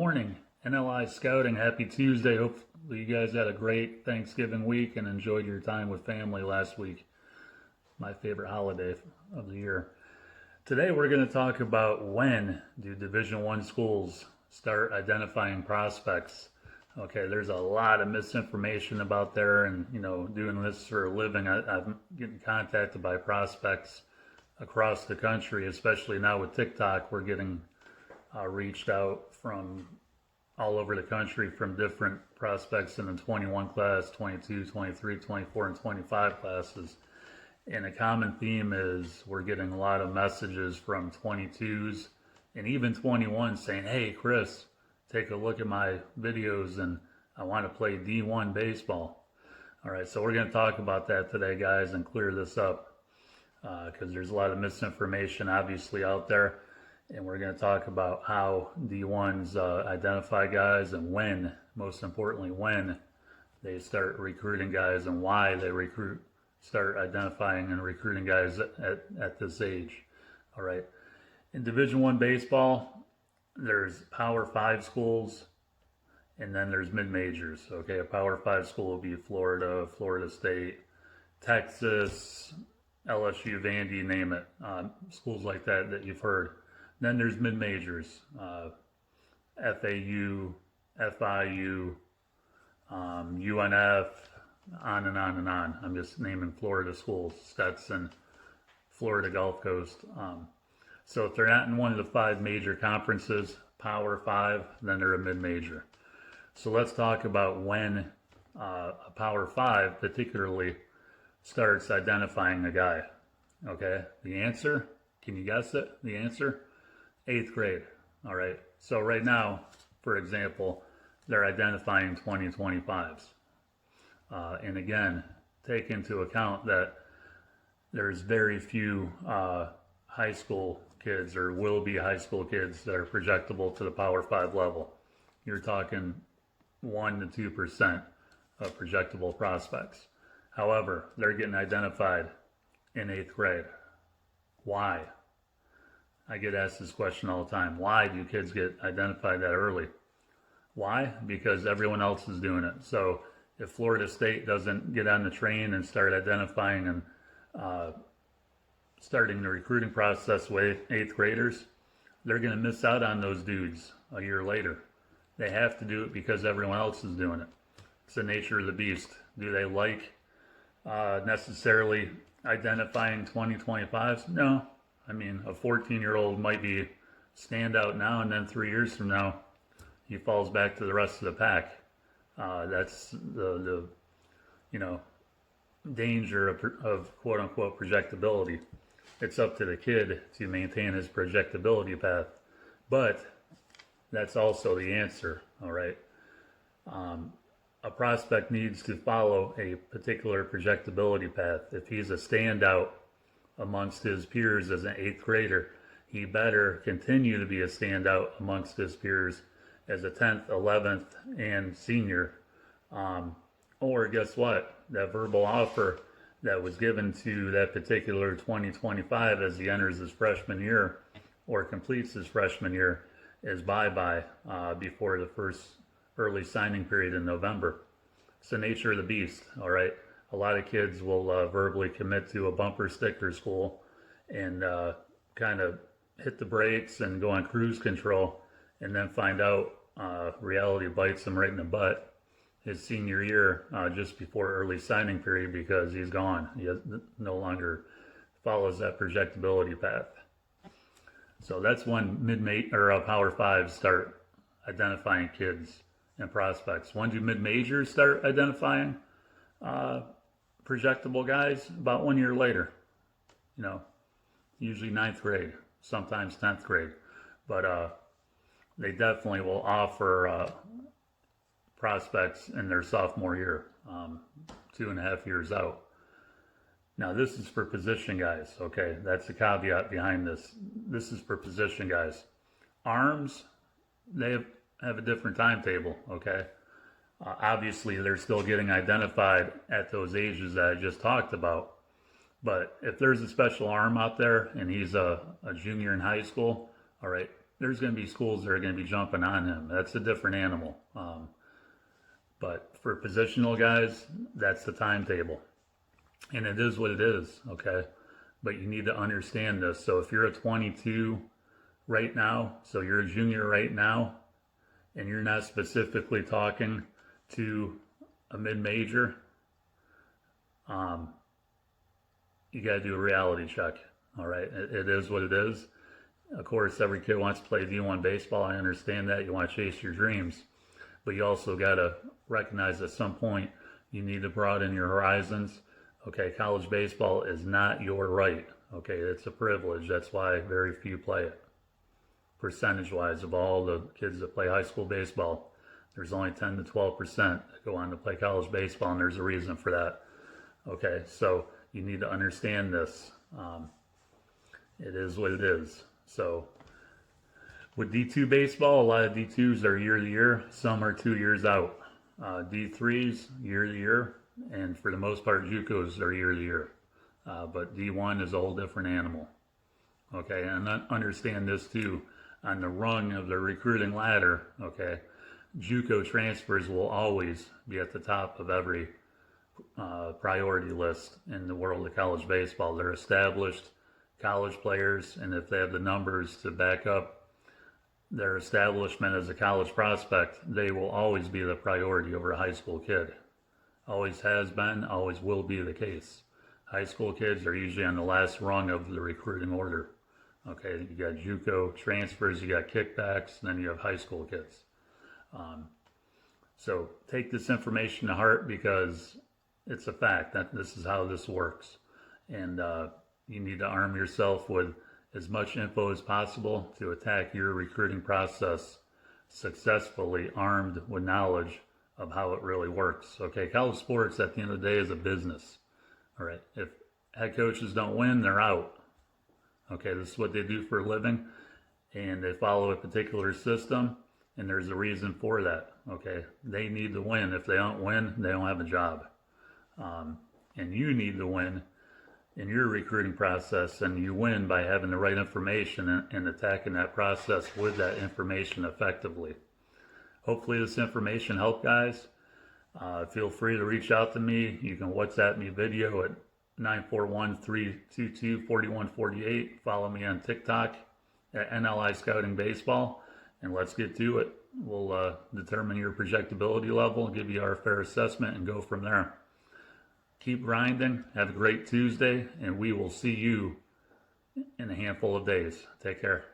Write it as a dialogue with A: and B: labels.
A: morning, NLI Scouting. Happy Tuesday. Hopefully you guys had a great Thanksgiving week and enjoyed your time with family last week. My favorite holiday of the year. Today we're going to talk about when do Division I schools start identifying prospects. Okay, there's a lot of misinformation about there, and doing this for a living, I'm getting contacted by prospects across the country, especially now with TikTok. We're getting reached out from all over the country from different prospects in the 21 class, 22, 23, 24, and 25 classes. And a common theme is we're getting a lot of messages from 22s and even 21s saying, hey, Chris, take a look at my videos and I want to play D1 baseball. All right, so we're going to talk about that today, guys, and clear this up because there's a lot of misinformation obviously out there. And we're going to talk about how D1s identify guys and when, most importantly, when they start recruiting guys and why they start identifying and recruiting guys at this age. All right. In Division I baseball, there's Power 5 schools and then there's mid-majors. Okay, a Power 5 school will be Florida, Florida State, Texas, LSU, Vandy, name it. Schools like that you've heard. Then there's mid-majors, FAU, FIU, UNF, on and on and on. I'm just naming Florida schools, Stetson, Florida Gulf Coast. So if they're not in one of the 5 major conferences, Power 5, then they're a mid-major. So let's talk about when a Power 5 particularly starts identifying a guy. Okay, the answer, can you guess it? The answer? 8th grade. All right. So right now, for example, they're identifying 2025s. And again, take into account that there's very few high school kids or will be high school kids that are projectable to the Power 5 level. You're talking 1 to 2% of projectable prospects. However, they're getting identified in 8th grade. Why? I get asked this question all the time. Why do kids get identified that early? Why? Because everyone else is doing it. So if Florida State doesn't get on the train and start identifying and starting the recruiting process with 8th graders, they're going to miss out on those dudes a year later. They have to do it because everyone else is doing it. It's the nature of the beast. Do they like necessarily identifying 2025s? No. I mean, a 14-year-old might be standout now, and then 3 years from now, he falls back to the rest of the pack. That's the danger of quote-unquote projectability. It's up to the kid to maintain his projectability path, but that's also the answer. All right. A prospect needs to follow a particular projectability path. If he's a standout amongst his peers as an 8th grader, he better continue to be a standout amongst his peers as a 10th, 11th, and senior. Or guess what? That verbal offer that was given to that particular 2025 as he enters his freshman year or completes his freshman year is bye-bye before the first early signing period in November. It's the nature of the beast, all right? A lot of kids will verbally commit to a bumper sticker school and kind of hit the brakes and go on cruise control and then find out reality bites them right in the butt his senior year just before early signing period because he's gone. He no longer follows that projectability path. So that's when Power 5s start identifying kids and prospects. When do mid-majors start identifying projectable guys? About 1 year later, usually 9th grade, sometimes 10th grade, but they definitely will offer prospects in their sophomore year, 2.5 years out. Now this is for position guys, okay? That's the caveat behind this. This is for position guys. Arms, they have a different timetable, okay? Obviously, they're still getting identified at those ages that I just talked about. But if there's a special arm out there and he's a junior in high school, all right, there's going to be schools that are going to be jumping on him. That's a different animal. But for positional guys, that's the timetable. And it is what it is, okay? But you need to understand this. So if you're a 22 right now, so you're a junior right now, and you're not specifically talking to a mid-major, you got to do a reality check, all right? It is what it is. Of course, every kid wants to play D1 baseball. I understand that. You want to chase your dreams. But you also got to recognize at some point you need to broaden your horizons. Okay, college baseball is not your right. Okay, it's a privilege. That's why very few play it. Percentage-wise, of all the kids that play high school baseball, there's only 10 to 12% that go on to play college baseball, and there's a reason for that. Okay, so you need to understand this. It is what it is. So with D2 baseball, a lot of D2s are year to year. Some are 2 years out. D3s, year to year. And for the most part, JUCOs are year to year. But D1 is a whole different animal. Okay, and understand this too. On the rung of the recruiting ladder, okay, JUCO transfers will always be at the top of every priority list in the world of college baseball. They're established college players, and if they have the numbers to back up their establishment as a college prospect, they will always be the priority over a high school kid. Always has been, always will be the case. High school kids are usually on the last rung of the recruiting order. Okay, you got JUCO transfers, you got kickbacks, and then you have high school kids. So take this information to heart because it's a fact that this is how this works. And you need to arm yourself with as much info as possible to attack your recruiting process successfully, armed with knowledge of how it really works. Okay, college sports at the end of the day is a business. All right, if head coaches don't win, they're out. Okay, this is what they do for a living, and they follow a particular system, and there's a reason for that. Okay, they need to win. If they don't win, they don't have a job. And you need to win in your recruiting process, and you win by having the right information and attacking that process with that information effectively. Hopefully this information helped, guys. Feel free to reach out to me. You can WhatsApp me video at 941-322-4148. Follow me on TikTok at NLI Scouting Baseball, and let's get to it. We'll determine your projectability level, give you our fair assessment, and go from there. Keep grinding. Have a great Tuesday, and we will see you in a handful of days. Take care.